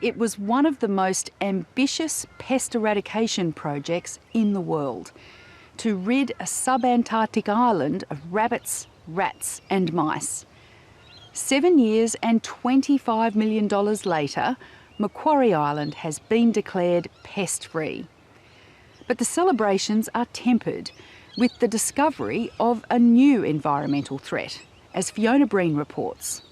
It was one of the most ambitious pest eradication projects in the world, to rid a subantarctic island of rabbits, rats and mice. 7 years and $25 million later, Macquarie Island has been declared pest-free. But the celebrations are tempered with the discovery of a new environmental threat, as Fiona Breen reports.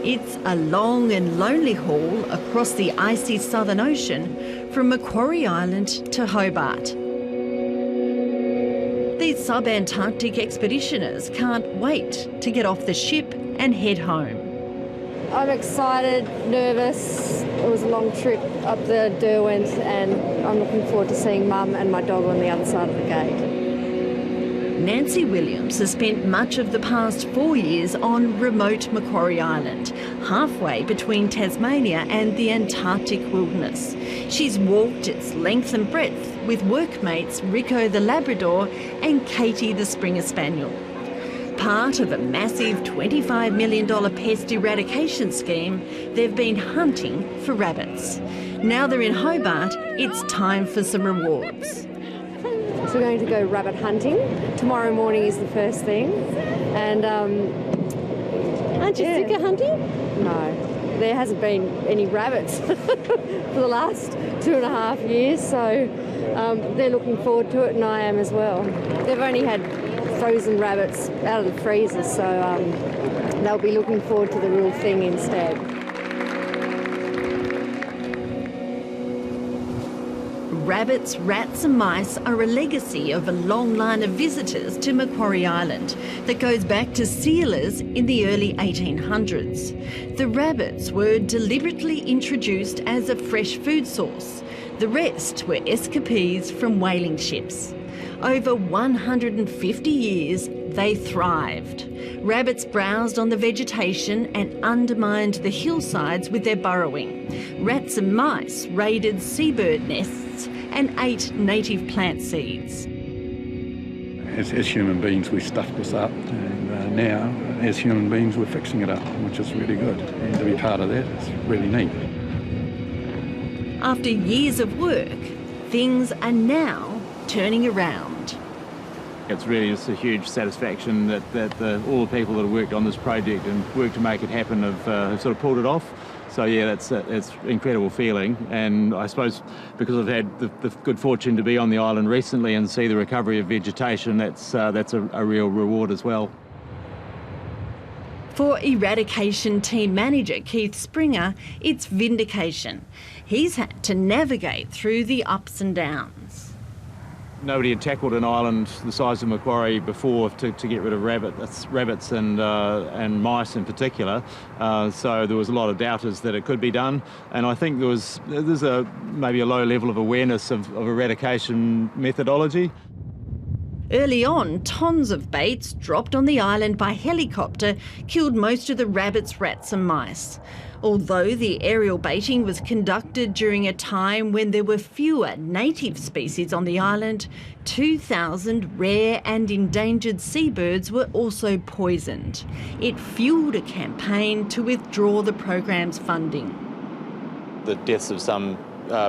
It's a long and lonely haul across the icy Southern Ocean from Macquarie Island to Hobart. These subantarctic expeditioners can't wait to get off the ship and head home. I'm excited, nervous. It was a long trip up the Derwent and I'm looking forward to seeing Mum and my dog on the other side of the gate. Nancy Williams has spent much of the past 4 years on remote Macquarie Island, halfway between Tasmania and the Antarctic wilderness. She's walked its length and breadth with workmates Rico the Labrador and Katie the Springer Spaniel. Part of a massive $25 million pest eradication scheme, they've been hunting for rabbits. Now they're in Hobart, it's time for some rewards. So we're going to go rabbit hunting. Tomorrow morning is the first thing. And aren't you sick of hunting? No, there hasn't been any rabbits for the last 2.5 years, so they're looking forward to it and I am as well. They've only had frozen rabbits out of the freezer, so they'll be looking forward to the real thing instead. Rabbits, rats and mice are a legacy of a long line of visitors to Macquarie Island that goes back to sealers in the early 1800s. The rabbits were deliberately introduced as a fresh food source. The rest were escapees from whaling ships. Over 150 years, they thrived. Rabbits browsed on the vegetation and undermined the hillsides with their burrowing. Rats and mice raided seabird nests and ate native plant seeds. As human beings, we stuffed this up, and now, as human beings, we're fixing it up, which is really good. And to be part of that is really neat. After years of work, things are now turning around. It's really just a huge satisfaction that all the people that have worked on this project and worked to make it happen have sort of pulled it off. So yeah, it's an incredible feeling, and I suppose because I've had the good fortune to be on the island recently and see the recovery of vegetation, that's a real reward as well. For eradication team manager Keith Springer, it's vindication. He's had to navigate through the ups and downs. Nobody had tackled an island the size of Macquarie before to get rid of rabbits and mice in particular. So there was a lot of doubters that it could be done, and I think there's maybe a low level of awareness of eradication methodology. Early on, tons of baits dropped on the island by helicopter killed most of the rabbits, rats and mice. Although the aerial baiting was conducted during a time when there were fewer native species on the island, 2,000 rare and endangered seabirds were also poisoned. It fuelled a campaign to withdraw the program's funding. The deaths of some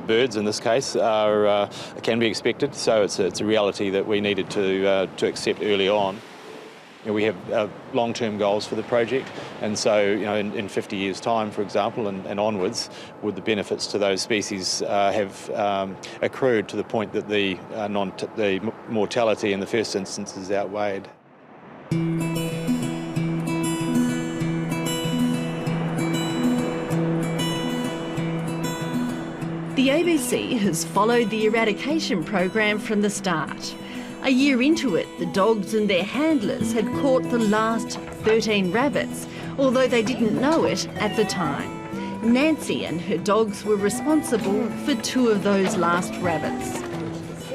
birds, in this case, can be expected, so it's a reality that we needed to accept early on. We have long-term goals for the project, and so in 50 years' time, for example, and onwards, would the benefits to those species have accrued to the point that the mortality in the first instance is outweighed. The ABC has followed the eradication program from the start. A year into it, the dogs and their handlers had caught the last 13 rabbits, although they didn't know it at the time. Nancy and her dogs were responsible for 2 of those last rabbits.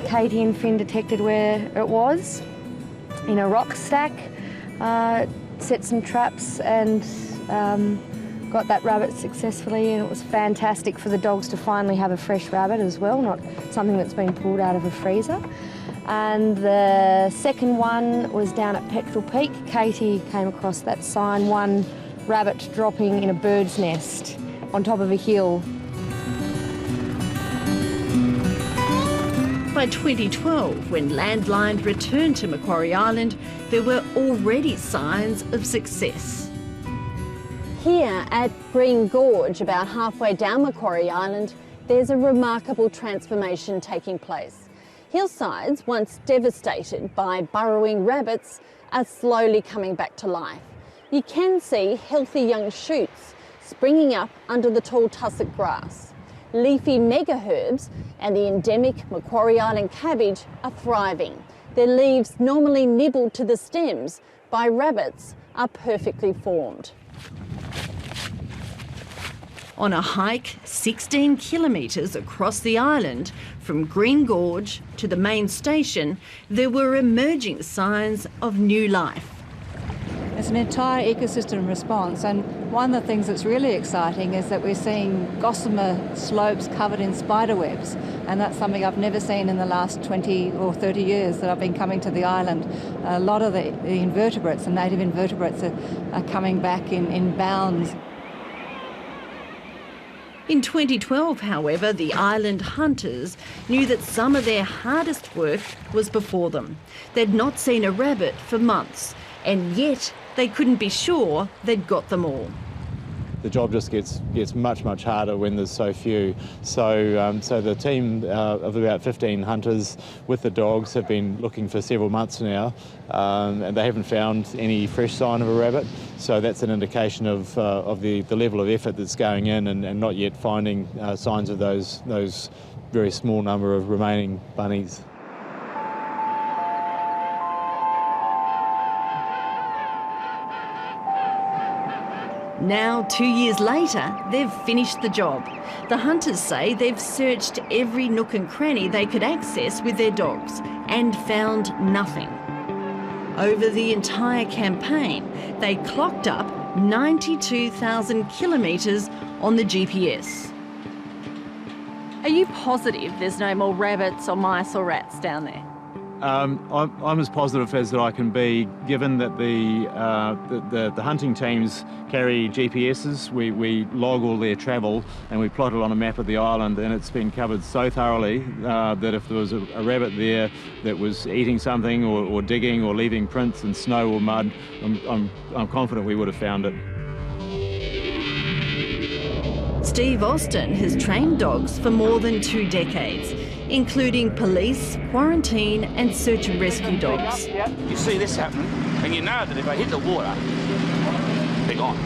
Katie and Finn detected where it was, in a rock stack, set some traps and got that rabbit successfully, and it was fantastic for the dogs to finally have a fresh rabbit as well, not something that's been pulled out of a freezer. And the second one was down at Petrel Peak. Katie came across that sign, one rabbit dropping in a bird's nest on top of a hill. By 2012, when Landline returned to Macquarie Island, there were already signs of success. Here at Green Gorge, about halfway down Macquarie Island, there's a remarkable transformation taking place. Hillsides, once devastated by burrowing rabbits, are slowly coming back to life. You can see healthy young shoots springing up under the tall tussock grass. Leafy megaherbs and the endemic Macquarie Island cabbage are thriving. Their leaves, normally nibbled to the stems by rabbits, are perfectly formed. On a hike 16 kilometres across the island, from Green Gorge to the main station, there were emerging signs of new life. It's an entire ecosystem response, and one of the things that's really exciting is that we're seeing gossamer slopes covered in spider webs, and that's something I've never seen in the last 20 or 30 years that I've been coming to the island. A lot of the invertebrates, the native invertebrates, are coming back in bounds. In 2012, however, the island hunters knew that some of their hardest work was before them. They'd not seen a rabbit for months, and yet they couldn't be sure they'd got them all. The job just gets much harder when there's so few. So the team of about 15 hunters with the dogs have been looking for several months now, and they haven't found any fresh sign of a rabbit. So that's an indication of the level of effort that's going in, and not yet finding signs of those very small number of remaining bunnies. Now, 2 years later, they've finished the job. The hunters say they've searched every nook and cranny they could access with their dogs and found nothing. Over the entire campaign, they clocked up 92,000 kilometres on the GPS. Are you positive there's no more rabbits or mice or rats down there? I'm as positive as that I can be, given that the hunting teams carry GPSs. We log all their travel and we plot it on a map of the island, and it's been covered so thoroughly that if there was a rabbit there that was eating something or digging or leaving prints in snow or mud, I'm confident we would have found it. Steve Austin has trained dogs for more than 2 decades, including police, quarantine and search and rescue dogs. You see this happening, and you know that if they hit the water, they're gone.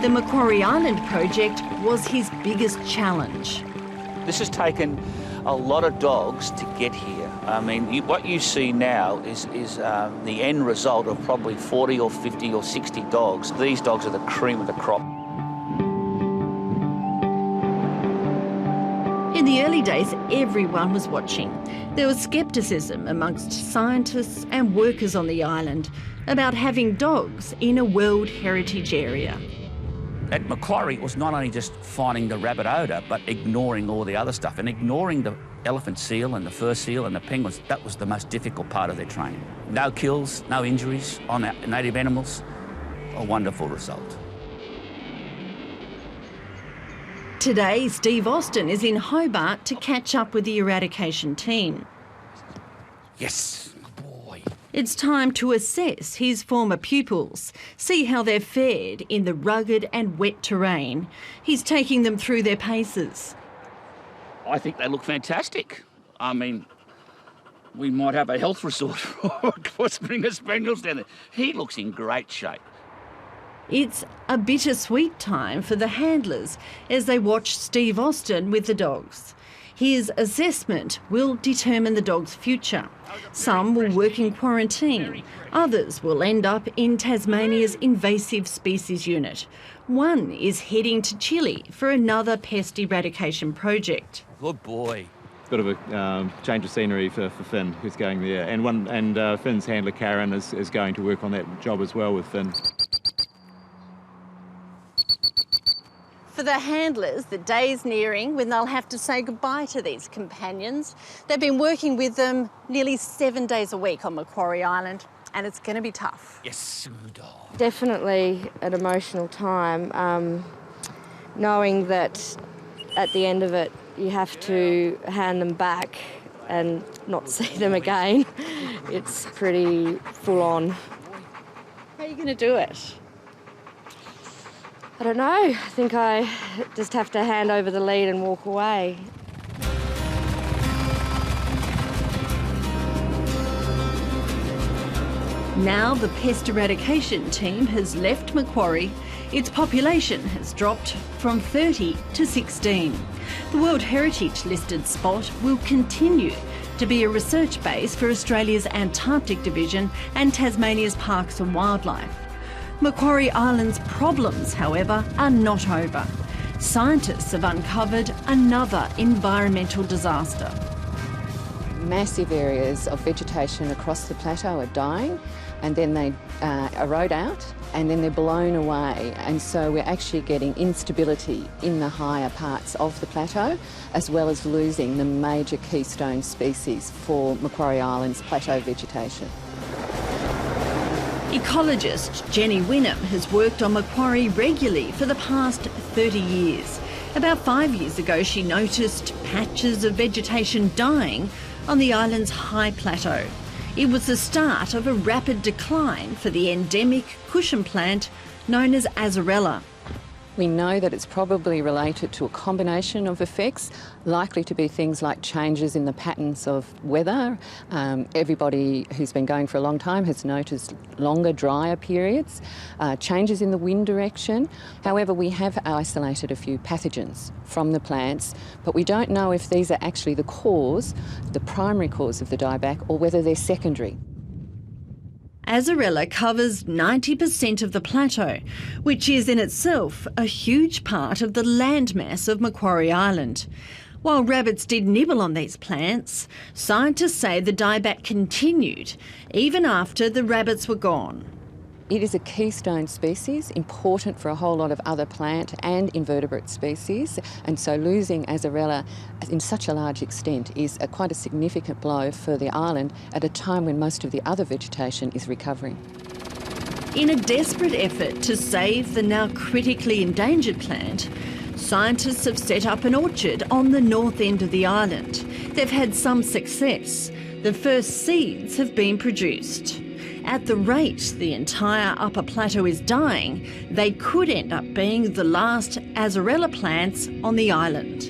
The Macquarie Island project was his biggest challenge. This has taken a lot of dogs to get here. I mean, what you see now is the end result of probably 40 or 50 or 60 dogs. These dogs are the cream of the crop. In the early days, everyone was watching. There was scepticism amongst scientists and workers on the island about having dogs in a World Heritage Area. At Macquarie, it was not only just finding the rabbit odour, but ignoring all the other stuff, and ignoring the elephant seal and the fur seal and the penguins. That was the most difficult part of their training. No kills, no injuries on native animals. A wonderful result. Today, Steve Austin is in Hobart to catch up with the eradication team. Yes, boy. It's time to assess his former pupils, see how they've fared in the rugged and wet terrain. He's taking them through their paces. I think they look fantastic. I mean, we might have a health resort for Springer Spaniels down there. He looks in great shape. It's a bittersweet time for the handlers as they watch Steve Austin with the dogs. His assessment will determine the dog's future. Some will work in quarantine, others will end up in Tasmania's invasive species unit. One is heading to Chile for another pest eradication project. Good boy. Bit of a change of scenery for Finn, who's going there, and Finn's handler Karen is going to work on that job as well with Finn. For the handlers, the day's nearing when they'll have to say goodbye to these companions. They've been working with them nearly 7 days a week on Macquarie Island, and it's going to be tough. Yes. Definitely an emotional time, knowing that at the end of it you have to hand them back and not see them again. It's pretty full on. How are you going to do it? I don't know. I think I just have to hand over the lead and walk away. Now the pest eradication team has left Macquarie, its population has dropped from 30 to 16. The World Heritage listed spot will continue to be a research base for Australia's Antarctic Division and Tasmania's Parks and Wildlife. Macquarie Island's problems, however, are not over. Scientists have uncovered another environmental disaster. Massive areas of vegetation across the plateau are dying, and then they erode out, and then they're blown away. And so we're actually getting instability in the higher parts of the plateau, as well as losing the major keystone species for Macquarie Island's plateau vegetation. Ecologist Jenny Wynnum has worked on Macquarie regularly for the past 30 years. About 5 years ago, she noticed patches of vegetation dying on the island's high plateau. It was the start of a rapid decline for the endemic cushion plant known as Azorella. We know that it's probably related to a combination of effects, likely to be things like changes in the patterns of weather. Everybody who's been going for a long time has noticed longer, drier periods, changes in the wind direction. However, we have isolated a few pathogens from the plants, but we don't know if these are actually the cause, the primary cause of the dieback, or whether they're secondary. Azorella covers 90% of the plateau, which is in itself a huge part of the landmass of Macquarie Island. While rabbits did nibble on these plants, scientists say the dieback continued even after the rabbits were gone. It is a keystone species, important for a whole lot of other plant and invertebrate species, and so losing Azorella in such a large extent is quite a significant blow for the island at a time when most of the other vegetation is recovering. In a desperate effort to save the now critically endangered plant, scientists have set up an orchard on the north end of the island. They've had some success. The first seeds have been produced. At the rate the entire upper plateau is dying, they could end up being the last Azorella plants on the island.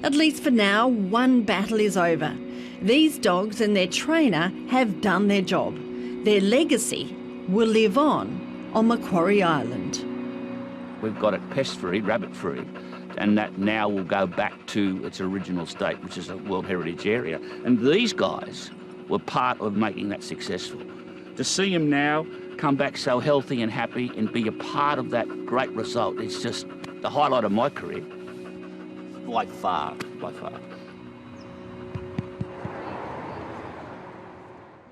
At least for now, one battle is over. These dogs and their trainer have done their job. Their legacy will live on Macquarie Island. We've got it pest-free, rabbit-free, and that now will go back to its original state, which is a World Heritage Area. And these guys were part of making that successful. To see them now come back so healthy and happy and be a part of that great result, it's just the highlight of my career, by far, by far.